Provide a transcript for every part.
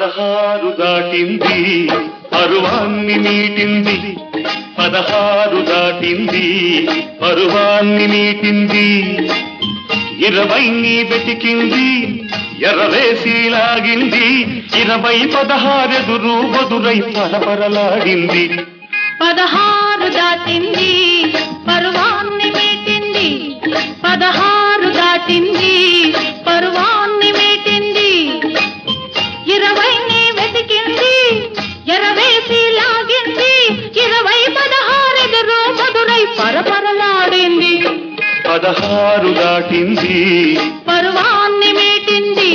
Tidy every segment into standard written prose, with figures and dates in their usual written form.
16 దాటింది పరువాన్ని మీటింది 16 దాటింది పరువాన్ని మీటింది 20 వెతికింది ఎర్రవేసి లాగింది 20 16 ఎదురు బదురై పరపరలాడింది 16 దాటింది పరువాన్ని మీటింది 16 దాటింది పరువాన్ని మీటింది 20 వెతికింది ఎర్రవేసి లాగింది 20 16 ఎదురు బదురై పరపరలాడింది 16 దాటింది పరువాన్ని మీటింది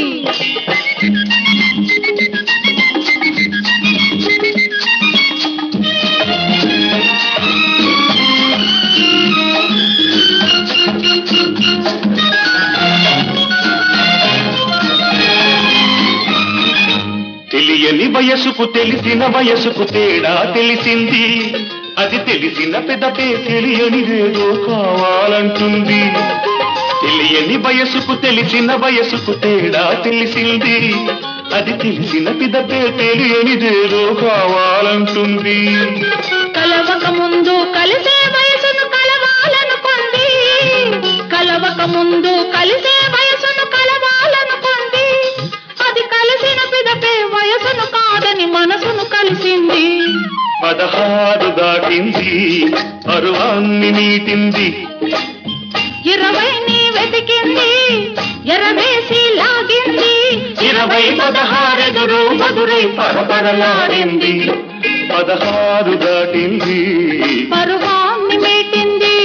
తెలియని వయసుకు తెలిసిన వయసుకు తేడా తెలిసింది అది తెలిసిన పెదపే తెలియనిదేదో కావాలంటుంది తెలియని వయసుకు తెలిసిన వయసుకు తేడా తెలిసింది అది తెలిసిన పెదపే తెలియనిదేదో కావాలంటుంది కలవక ముందు కలిసే వయసును కలవాలనుకుంది కలవక ముందు కలిసే వయసును కలవాలనుకుంది అది కలిసిన పిదపే వయసును కాదని మనసును కలిసింది 16 దాటింది పరువాన్ని మీటింది 20 వెతికింది ఎర్రవేసి లాగింది 20 16 ఎదురు బదురై పరపరలాడింది 16 దాటింది పరువాన్ని మీటింది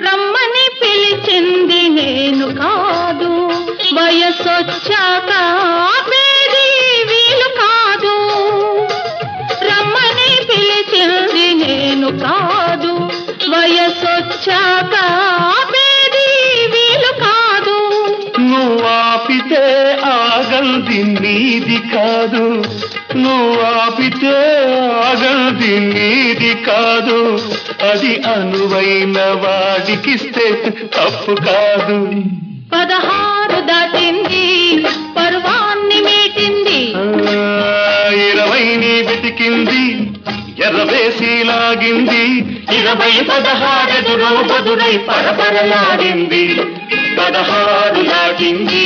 రమ్మని పిలిచింది నేను కాదు వయసొచ్చాక ఆపేది వీలు కాదు రమ్మని పిలిచింది నేను కాదు వయసొచ్చాక ఆపేది వీలు కాదు నువ్వు ఆపితే ఆగల్ది నీది కాదు నువ్వు ఆపితే ఆగల్ది నీది కాదు అది అనువైన వాడికిస్తే తప్పు కాదు 16 దాటింది పరువాన్ని మీటింది 20 వెతికింది ఎర్రవేసి లాగింది 20 16 ఎదురు బదురై పరపరలాడింది 16 దాటింది